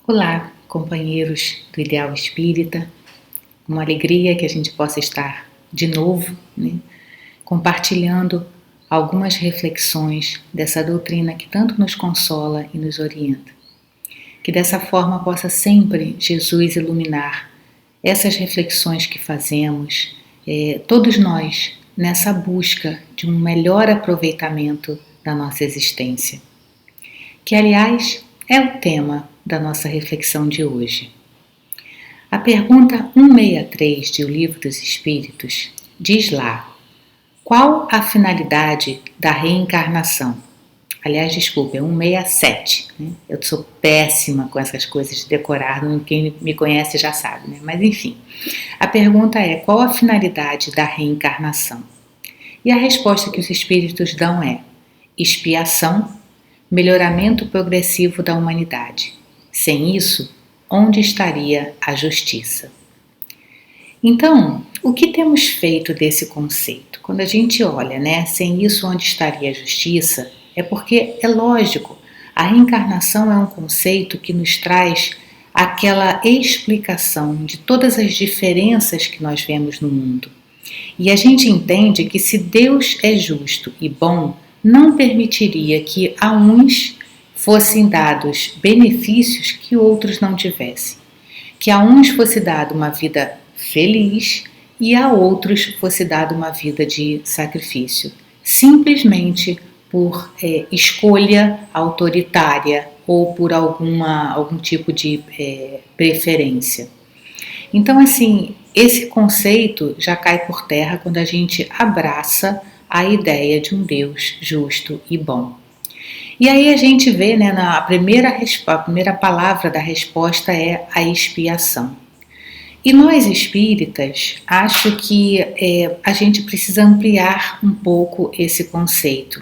Olá, companheiros do Ideal Espírita, uma alegria que a gente possa estar de novo, compartilhando algumas reflexões dessa doutrina que tanto nos consola e nos orienta. Que dessa forma possa sempre Jesus iluminar essas reflexões que fazemos, todos nós, nessa busca de um melhor aproveitamento da nossa existência. Que, aliás, é o tema da nossa reflexão de hoje. A pergunta 163 de O Livro dos Espíritos diz lá: qual a finalidade da reencarnação? Aliás, desculpa, é 167. Eu sou péssima com essas coisas de decorar, quem me conhece já sabe, Mas enfim, a pergunta é: qual a finalidade da reencarnação? E a resposta que os Espíritos dão é: expiação, melhoramento progressivo da humanidade. Sem isso, onde estaria a justiça? Então, o que temos feito desse conceito? Quando a gente olha, sem isso onde estaria a justiça, é porque é lógico, a reencarnação é um conceito que nos traz aquela explicação de todas as diferenças que nós vemos no mundo. E a gente entende que se Deus é justo e bom, não permitiria que a uns fossem dados benefícios que outros não tivessem. Que a uns fosse dada uma vida feliz e a outros fosse dada uma vida de sacrifício, simplesmente por escolha autoritária ou por algum tipo de preferência. Então, assim, esse conceito já cai por terra quando a gente abraça a ideia de um Deus justo e bom. E aí a gente vê, a primeira palavra da resposta é a expiação. E nós espíritas, acho que a gente precisa ampliar um pouco esse conceito.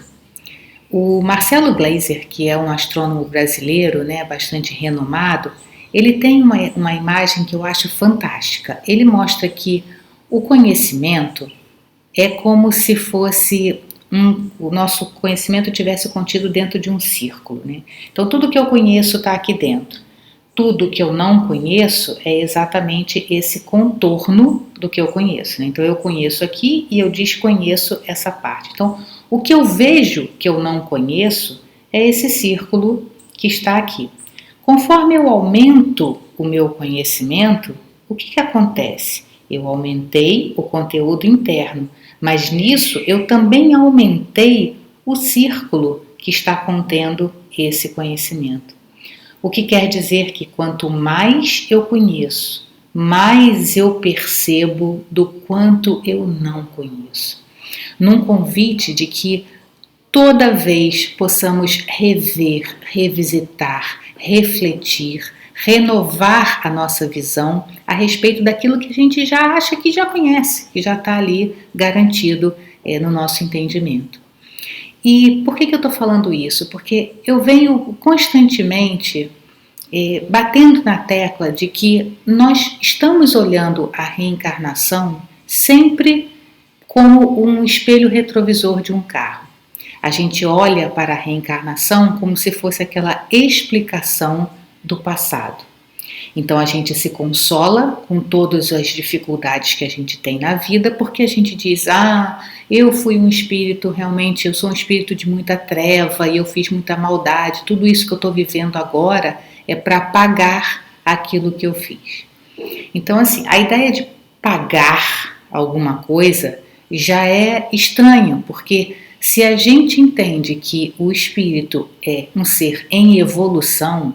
O Marcelo Gleiser, que é um astrônomo brasileiro, bastante renomado, ele tem uma imagem que eu acho fantástica. Ele mostra que o conhecimento é como se fosse o nosso conhecimento tivesse contido dentro de um círculo. Então, tudo que eu conheço está aqui dentro. Tudo que eu não conheço é exatamente esse contorno do que eu conheço. Então, eu conheço aqui e eu desconheço essa parte. Então, o que eu vejo que eu não conheço é esse círculo que está aqui. Conforme eu aumento o meu conhecimento, o que acontece? Eu aumentei o conteúdo interno, mas nisso eu também aumentei o círculo que está contendo esse conhecimento. O que quer dizer que quanto mais eu conheço, mais eu percebo do quanto eu não conheço. Num convite de que toda vez possamos rever, revisitar, refletir, renovar a nossa visão a respeito daquilo que a gente já acha que já conhece, que já está ali garantido no nosso entendimento. E por que eu estou falando isso? Porque eu venho constantemente batendo na tecla de que nós estamos olhando a reencarnação sempre como um espelho retrovisor de um carro. A gente olha para a reencarnação como se fosse aquela explicação do passado. Então a gente se consola com todas as dificuldades que a gente tem na vida, porque a gente diz: eu fui um espírito, realmente eu sou um espírito de muita treva e eu fiz muita maldade, tudo isso que eu estou vivendo agora é para pagar aquilo que eu fiz. Então, assim, a ideia de pagar alguma coisa já é estranho, porque se a gente entende que o espírito é um ser em evolução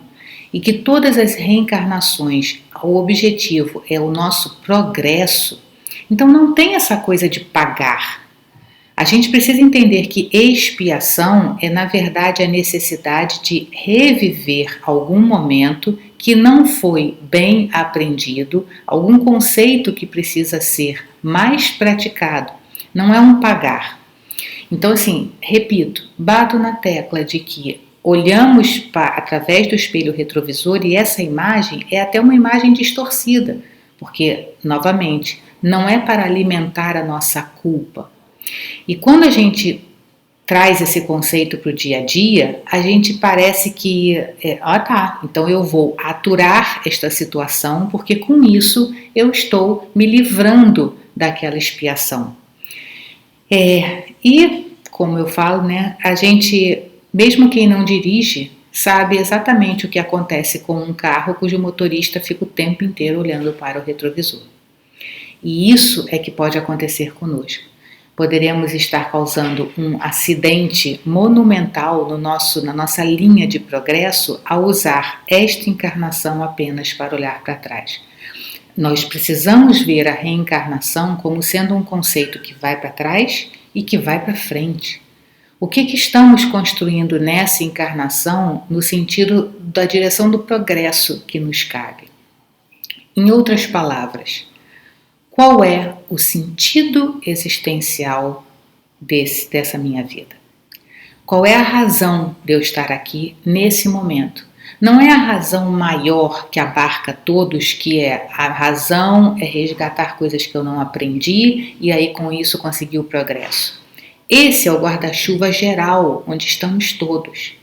e que todas as reencarnações, o objetivo é o nosso progresso, então não tem essa coisa de pagar. A gente precisa entender que expiação é, na verdade, a necessidade de reviver algum momento que não foi bem aprendido, algum conceito que precisa ser mais praticado. Não é um pagar. Então, assim, repito, bato na tecla de que olhamos através do espelho retrovisor e essa imagem é até uma imagem distorcida, porque, novamente, não é para alimentar a nossa culpa. E quando a gente traz esse conceito para o dia a dia, a gente parece que, então eu vou aturar esta situação, porque com isso eu estou me livrando daquela expiação. E, como eu falo, né, a gente, mesmo quem não dirige, sabe exatamente o que acontece com um carro cujo motorista fica o tempo inteiro olhando para o retrovisor. E isso é que pode acontecer conosco. Poderemos estar causando um acidente monumental na nossa linha de progresso ao usar esta encarnação apenas para olhar para trás. Nós precisamos ver a reencarnação como sendo um conceito que vai para trás e que vai para frente. O que estamos construindo nessa encarnação no sentido da direção do progresso que nos cabe? Em outras palavras, qual é o sentido existencial dessa minha vida? Qual é a razão de eu estar aqui nesse momento? Não é a razão maior que abarca todos, que a razão é resgatar coisas que eu não aprendi e aí com isso conseguir o progresso. Esse é o guarda-chuva geral, onde estamos todos.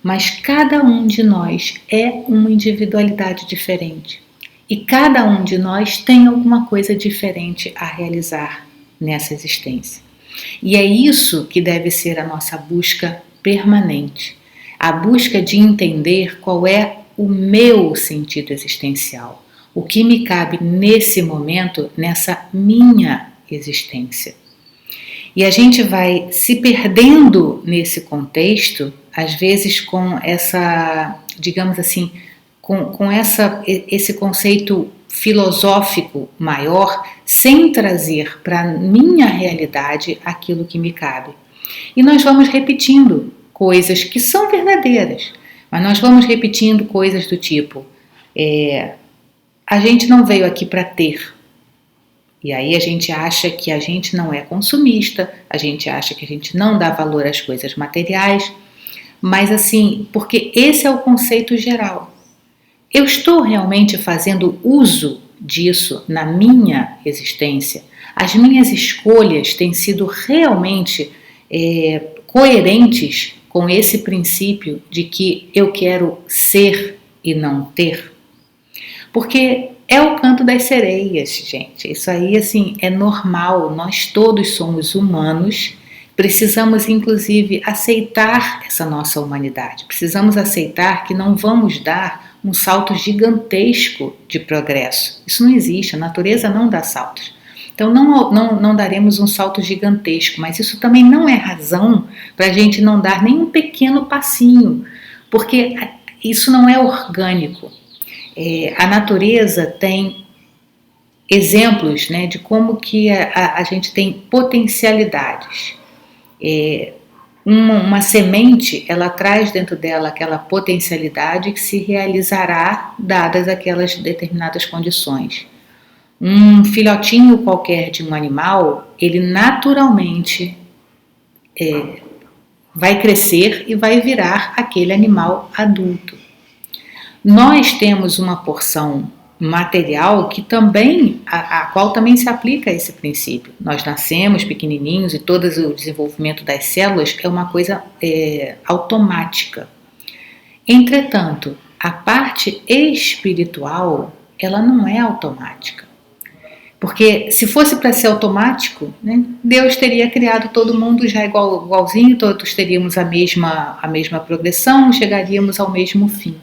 Mas cada um de nós é uma individualidade diferente. E cada um de nós tem alguma coisa diferente a realizar nessa existência. E é isso que deve ser a nossa busca permanente. A busca de entender qual é o meu sentido existencial. O que me cabe nesse momento, nessa minha existência. E a gente vai se perdendo nesse contexto, às vezes com essa, digamos assim, com esse conceito filosófico maior, sem trazer para a minha realidade aquilo que me cabe. E nós vamos repetindo coisas que são verdadeiras, mas nós vamos repetindo coisas do tipo, a gente não veio aqui para ter. E aí a gente acha que a gente não é consumista, a gente acha que a gente não dá valor às coisas materiais, mas assim, porque esse é o conceito geral. Eu estou realmente fazendo uso disso na minha existência? As minhas escolhas têm sido realmente coerentes com esse princípio de que eu quero ser e não ter? Porque é o canto das sereias, gente. Isso aí, assim, é normal. Nós todos somos humanos. Precisamos, inclusive, aceitar essa nossa humanidade. Precisamos aceitar que não vamos dar um salto gigantesco de progresso. Isso não existe. A natureza não dá saltos. Então, não daremos um salto gigantesco. Mas isso também não é razão para a gente não dar nem um pequeno passinho. Porque isso não é orgânico. A natureza tem exemplos, né, de como que a gente tem potencialidades. Uma semente, ela traz dentro dela aquela potencialidade que se realizará dadas aquelas determinadas condições. Um filhotinho qualquer de um animal, ele naturalmente vai crescer e vai virar aquele animal adulto. Nós temos uma porção material que também, a qual também se aplica esse princípio. Nós nascemos pequenininhos e todo o desenvolvimento das células é uma coisa automática. Entretanto, a parte espiritual, ela não é automática. Porque se fosse para ser automático, né, Deus teria criado todo mundo já igualzinho, todos teríamos a mesma progressão, chegaríamos ao mesmo fim.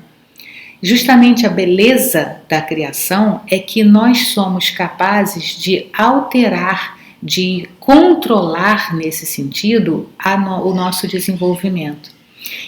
Justamente a beleza da criação é que nós somos capazes de alterar, de controlar nesse sentido o nosso desenvolvimento.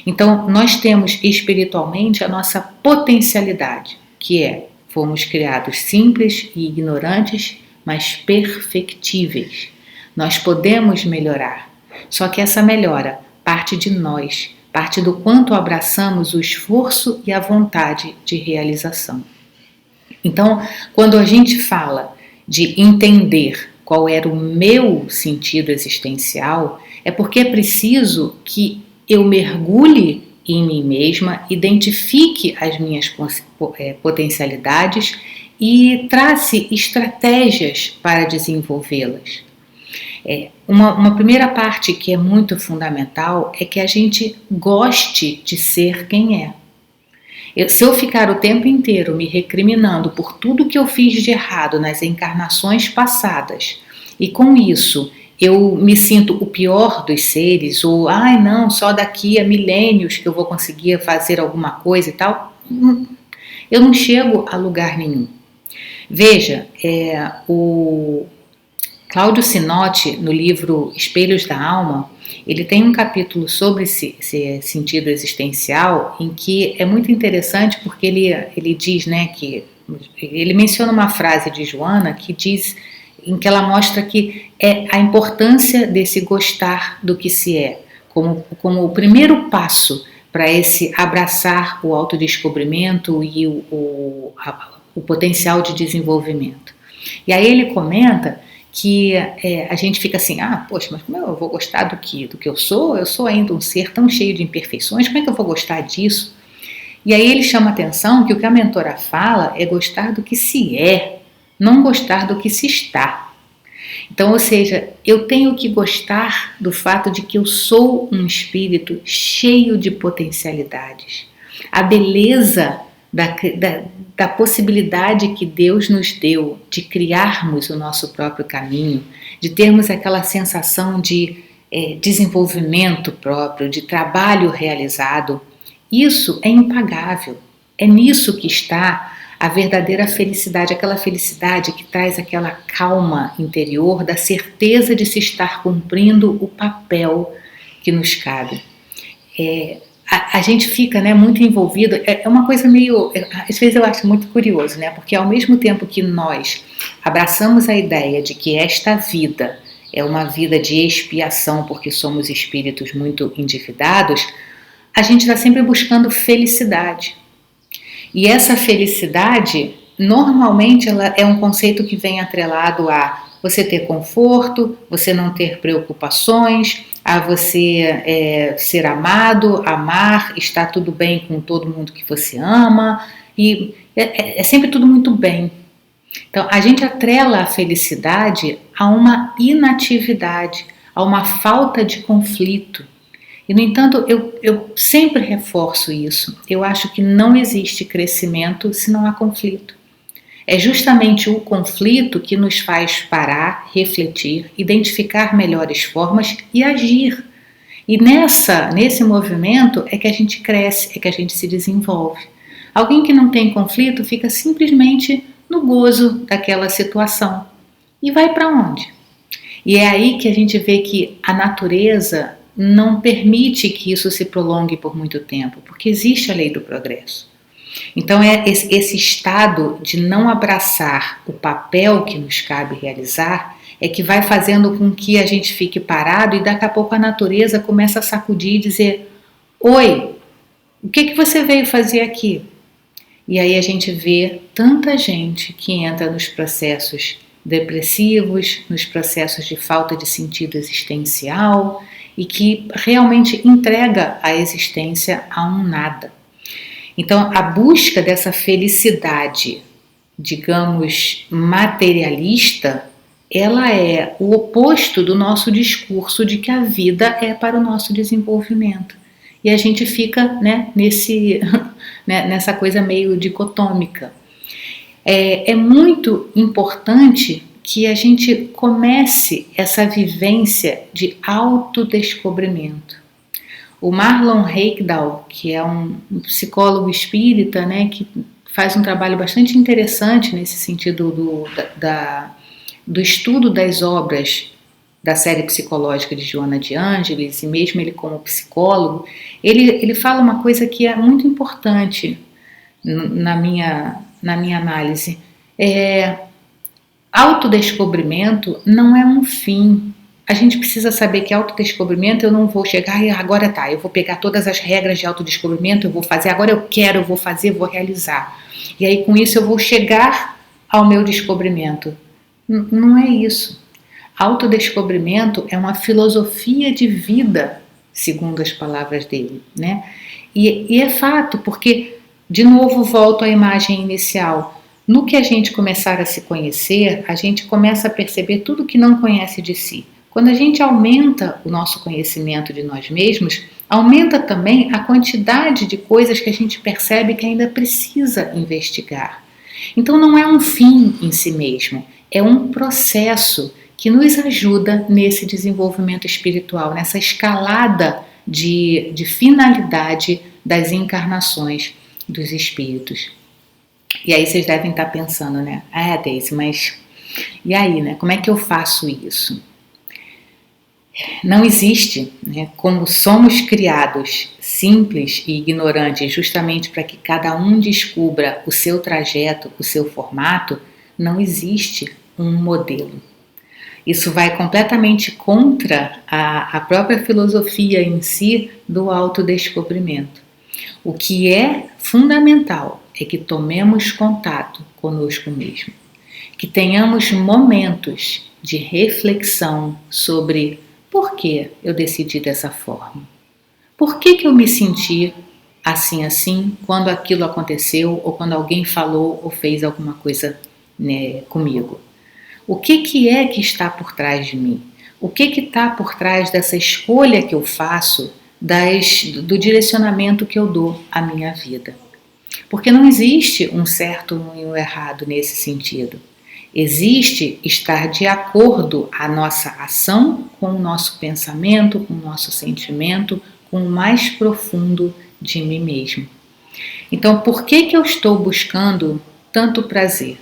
Então, nós temos espiritualmente a nossa potencialidade, que fomos criados simples e ignorantes, mas perfectíveis. Nós podemos melhorar, só que essa melhora parte de nós, parte do quanto abraçamos o esforço e a vontade de realização. Então, quando a gente fala de entender qual era o meu sentido existencial, é porque é preciso que eu mergulhe em mim mesma, identifique as minhas potencialidades e trace estratégias para desenvolvê-las. Uma primeira parte que é muito fundamental é que a gente goste de ser quem é. Se eu ficar o tempo inteiro me recriminando por tudo que eu fiz de errado nas encarnações passadas, e com isso eu me sinto o pior dos seres, ou ai não, só daqui a milênios que eu vou conseguir fazer alguma coisa e tal, eu não chego a lugar nenhum. Veja, o Cláudio Sinotti, no livro Espelhos da Alma, ele tem um capítulo sobre esse sentido existencial, em que é muito interessante porque ele diz, né, que ele menciona uma frase de Joana que diz, em que ela mostra que é a importância desse gostar do que se é, como o primeiro passo para esse abraçar o autodescobrimento e o potencial de desenvolvimento. E aí ele comenta que a gente fica assim, poxa, mas como eu vou gostar do que eu sou? Eu sou ainda um ser tão cheio de imperfeições, como é que eu vou gostar disso? E aí ele chama a atenção que o que a mentora fala é gostar do que se é, não gostar do que se está. Então, ou seja, eu tenho que gostar do fato de que eu sou um espírito cheio de potencialidades. A beleza da possibilidade que Deus nos deu de criarmos o nosso próprio caminho, de termos aquela sensação de desenvolvimento próprio, de trabalho realizado, isso é impagável. É nisso que está a verdadeira felicidade, aquela felicidade que traz aquela calma interior da certeza de se estar cumprindo o papel que nos cabe. A gente fica, né, muito envolvido, é uma coisa meio, às vezes eu acho muito curioso, né, porque ao mesmo tempo que nós abraçamos a ideia de que esta vida é uma vida de expiação porque somos espíritos muito endividados, a gente está sempre buscando felicidade. E essa felicidade, normalmente, ela é um conceito que vem atrelado a você ter conforto, você não ter preocupações, a você ser amado, amar, estar tudo bem com todo mundo que você ama, e é sempre tudo muito bem. Então, a gente atrela a felicidade a uma inatividade, a uma falta de conflito. E, no entanto, eu sempre reforço isso. Eu acho que não existe crescimento se não há conflito. É justamente o conflito que nos faz parar, refletir, identificar melhores formas e agir. E nesse movimento é que a gente cresce, é que a gente se desenvolve. Alguém que não tem conflito fica simplesmente no gozo daquela situação. E vai para onde? E é aí que a gente vê que a natureza não permite que isso se prolongue por muito tempo, porque existe a lei do progresso. Então é esse estado de não abraçar o papel que nos cabe realizar é que vai fazendo com que a gente fique parado e daqui a pouco a natureza começa a sacudir e dizer: oi, o que você veio fazer aqui? E aí a gente vê tanta gente que entra nos processos depressivos, nos processos de falta de sentido existencial e que realmente entrega a existência a um nada. Então, a busca dessa felicidade, digamos, materialista, ela é o oposto do nosso discurso de que a vida é para o nosso desenvolvimento. E a gente fica, né, nessa coisa meio dicotômica. É muito importante que a gente comece essa vivência de autodescobrimento. O Marlon Reikdal, que é um psicólogo espírita, né, que faz um trabalho bastante interessante nesse sentido do estudo das obras da série psicológica de Joana de Ângeles, e mesmo ele como psicólogo, ele fala uma coisa que é muito importante na minha análise. Autodescobrimento não é um fim. A gente precisa saber que autodescobrimento, eu não vou chegar e agora tá, eu vou pegar todas as regras de autodescobrimento, eu vou fazer, agora eu vou fazer, vou realizar. E aí com isso eu vou chegar ao meu descobrimento. Não é isso. Autodescobrimento é uma filosofia de vida, segundo as palavras dele, né? E é fato, porque, de novo, volto à imagem inicial. No que a gente começar a se conhecer, a gente começa a perceber tudo que não conhece de si. Quando a gente aumenta o nosso conhecimento de nós mesmos, aumenta também a quantidade de coisas que a gente percebe que ainda precisa investigar. Então não é um fim em si mesmo, é um processo que nos ajuda nesse desenvolvimento espiritual, nessa escalada de finalidade das encarnações dos espíritos. E aí vocês devem estar pensando, né? Ah, Deise, mas e aí, né? Como é que eu faço isso? Não existe, né? Como somos criados simples e ignorantes justamente para que cada um descubra o seu trajeto, o seu formato, não existe um modelo. Isso vai completamente contra a própria filosofia em si do autodescobrimento. O que é fundamental é que tomemos contato conosco mesmo, que tenhamos momentos de reflexão sobre por que eu decidi dessa forma, por que eu me senti assim quando aquilo aconteceu ou quando alguém falou ou fez alguma coisa, né, comigo. O que é que está por trás de mim? O que está por trás dessa escolha que eu faço, do direcionamento que eu dou à minha vida? Porque não existe um certo e um errado nesse sentido. Existe estar de acordo a nossa ação com o nosso pensamento, com o nosso sentimento, com o mais profundo de mim mesmo. Então, por que eu estou buscando tanto prazer?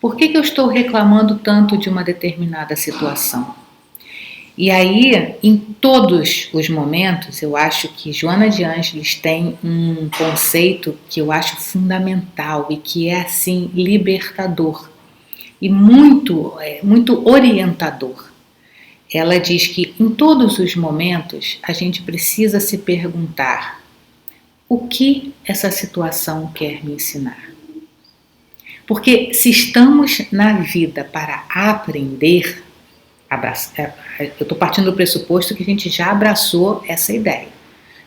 Por que eu estou reclamando tanto de uma determinada situação? E aí, em todos os momentos, eu acho que Joana de Ângeles tem um conceito que eu acho fundamental e que é, assim, libertador e muito orientador. Ela diz que em todos os momentos a gente precisa se perguntar: o que essa situação quer me ensinar? Porque se estamos na vida para aprender, eu estou partindo do pressuposto que a gente já abraçou essa ideia.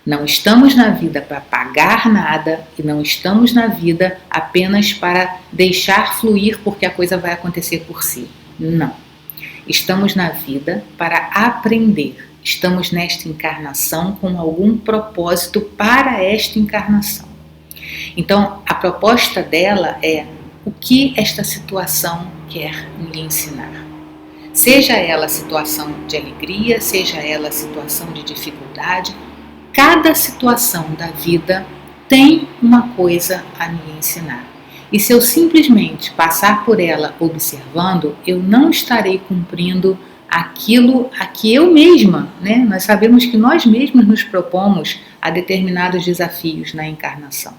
Não estamos na vida para pagar nada e não estamos na vida apenas para deixar fluir porque a coisa vai acontecer por si. Não. Estamos na vida para aprender. Estamos nesta encarnação com algum propósito para esta encarnação. Então, a proposta dela é: o que esta situação quer me ensinar? Seja ela situação de alegria, seja ela situação de dificuldade, cada situação da vida tem uma coisa a me ensinar. E se eu simplesmente passar por ela observando, eu não estarei cumprindo aquilo a que eu mesma, né? Nós sabemos que nós mesmos nos propomos a determinados desafios na encarnação.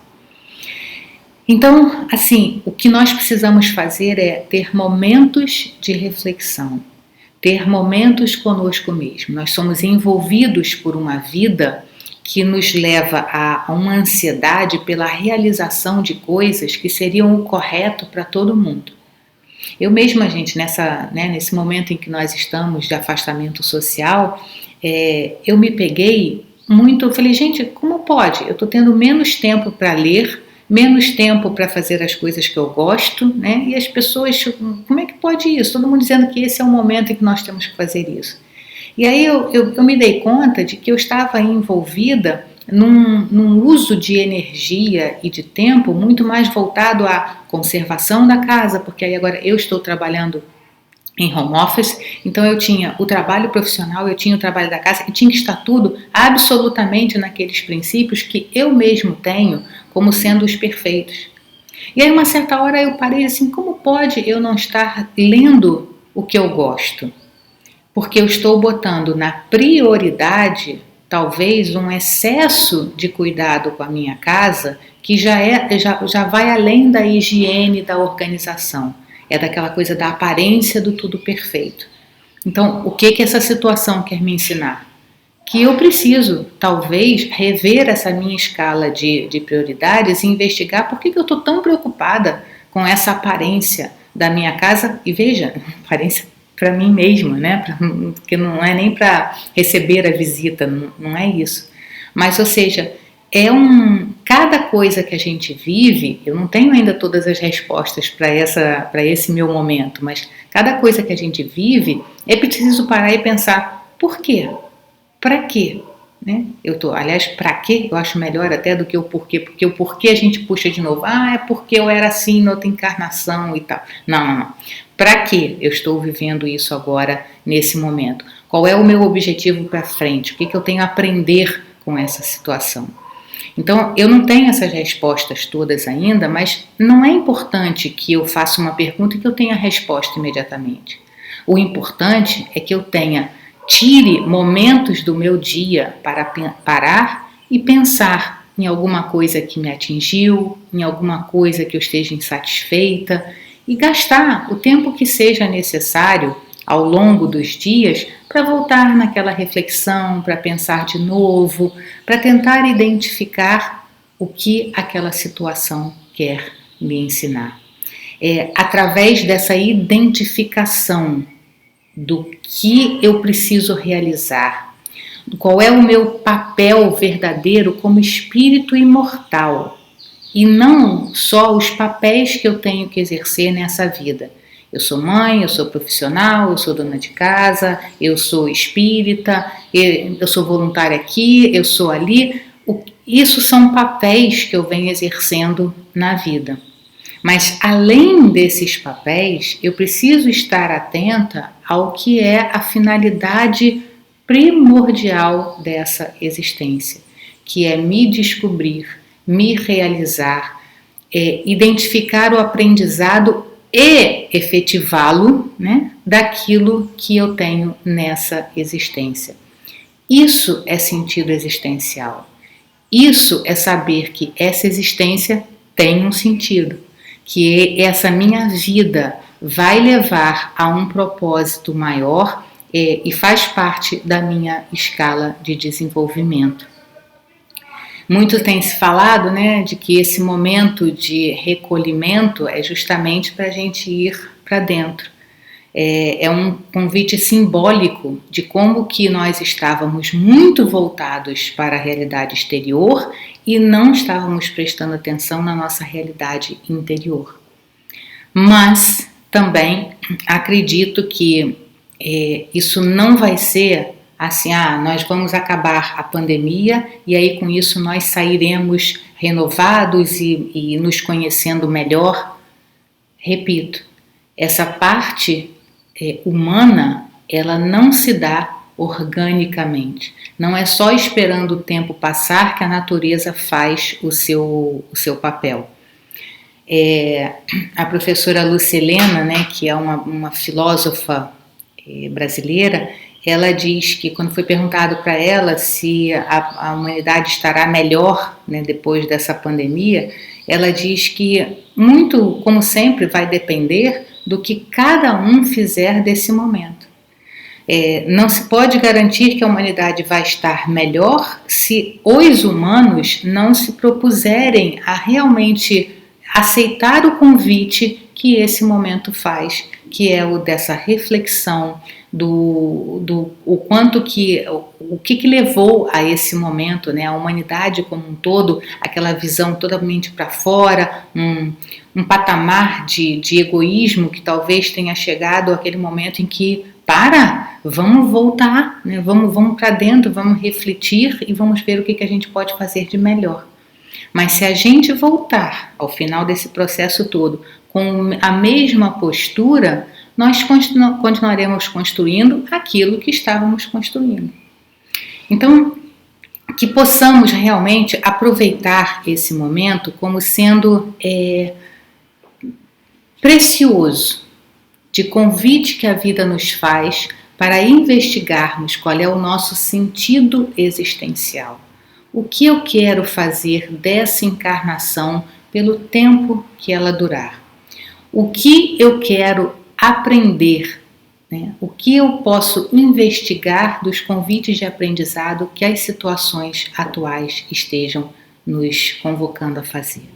Então, assim, o que nós precisamos fazer é ter momentos de reflexão, ter momentos conosco mesmo. Nós somos envolvidos por uma vida que nos leva a uma ansiedade pela realização de coisas que seriam o correto para todo mundo. Eu mesma, gente, nesse momento em que nós estamos de afastamento social, eu me peguei muito, eu falei, gente, como pode? Eu estou tendo menos tempo para ler, menos tempo para fazer as coisas que eu gosto, né? E as pessoas, como é que pode isso? Todo mundo dizendo que esse é o momento em que nós temos que fazer isso. E aí eu me dei conta de que eu estava envolvida num uso de energia e de tempo muito mais voltado à conservação da casa, porque aí agora eu estou trabalhando em home office, então eu tinha o trabalho profissional, eu tinha o trabalho da casa e tinha que estar tudo absolutamente naqueles princípios que eu mesmo tenho como sendo os perfeitos. E aí uma certa hora eu parei assim, como pode eu não estar lendo o que eu gosto? Porque eu estou botando na prioridade talvez um excesso de cuidado com a minha casa que já vai além da higiene, da organização. É daquela coisa da aparência do tudo perfeito. Então, o que essa situação quer me ensinar? Que eu preciso, talvez, rever essa minha escala de prioridades e investigar por que eu estou tão preocupada com essa aparência da minha casa. E veja, aparência para mim mesma, né? Porque não é nem para receber a visita, não é isso. Mas, ou seja, cada coisa que a gente vive, eu não tenho ainda todas as respostas para esse meu momento, mas cada coisa que a gente vive é preciso parar e pensar: por quê? Para quê? Né? Aliás, para quê? Eu acho melhor até do que o porquê, porque o porquê a gente puxa de novo. É porque eu era assim em outra encarnação e tal. Não. Para que eu estou vivendo isso agora, nesse momento? Qual é o meu objetivo para frente? O que eu tenho a aprender com essa situação? Então, eu não tenho essas respostas todas ainda, mas não é importante que eu faça uma pergunta e que eu tenha a resposta imediatamente. O importante é que eu tire momentos do meu dia para parar e pensar em alguma coisa que me atingiu, em alguma coisa que eu esteja insatisfeita e gastar o tempo que seja necessário ao longo dos dias para voltar naquela reflexão, para pensar de novo, para tentar identificar o que aquela situação quer me ensinar. Através dessa identificação do que eu preciso realizar, qual é o meu papel verdadeiro como espírito imortal, e não só os papéis que eu tenho que exercer nessa vida. Eu sou mãe, eu sou profissional, eu sou dona de casa, eu sou espírita, eu sou voluntária aqui, eu sou ali. Isso são papéis que eu venho exercendo na vida. Mas além desses papéis, eu preciso estar atenta ao que é a finalidade primordial dessa existência, que é me descobrir, me realizar, identificar o aprendizado e efetivá-lo, né, daquilo que eu tenho nessa existência. Isso é sentido existencial. Isso é saber que essa existência tem um sentido, que essa minha vida vai levar a um propósito maior e faz parte da minha escala de desenvolvimento. Muito tem se falado, né, de que esse momento de recolhimento é justamente para a gente ir para dentro. É um convite simbólico de como que nós estávamos muito voltados para a realidade exterior e não estávamos prestando atenção na nossa realidade interior. Mas também acredito que isso não vai ser assim, nós vamos acabar a pandemia e aí com isso nós sairemos renovados e nos conhecendo melhor. Repito, essa parte humana, ela não se dá organicamente. Não é só esperando o tempo passar que a natureza faz o seu papel. A professora Lucilena, né, que é uma filósofa brasileira, ela diz que quando foi perguntado para ela se a humanidade estará melhor, né, depois dessa pandemia, ela diz que muito, como sempre, vai depender do que cada um fizer desse momento. Não se pode garantir que a humanidade vai estar melhor se os humanos não se propuserem a realmente aceitar o convite que esse momento faz, que é o dessa reflexão o quanto o que levou a esse momento, né, a humanidade como um todo, aquela visão totalmente para fora, um patamar de egoísmo que talvez tenha chegado àquele momento em que vamos voltar, né, vamos para dentro, vamos refletir e vamos ver o que a gente pode fazer de melhor. Mas se a gente voltar ao final desse processo todo com a mesma postura, nós continuaremos construindo aquilo que estávamos construindo. Então, que possamos realmente aproveitar esse momento como sendo precioso, de convite que a vida nos faz para investigarmos qual é o nosso sentido existencial. O que eu quero fazer dessa encarnação pelo tempo que ela durar? O que eu quero aprender, né? O que eu posso investigar dos convites de aprendizado que as situações atuais estejam nos convocando a fazer.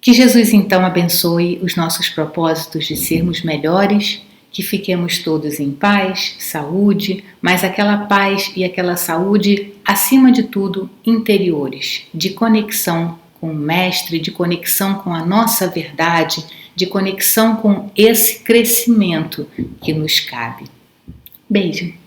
Que Jesus então abençoe os nossos propósitos de sermos melhores, que fiquemos todos em paz, saúde, mas aquela paz e aquela saúde, acima de tudo, interiores, de conexão com o Mestre, de conexão com a nossa verdade, de conexão com esse crescimento que nos cabe. Beijo!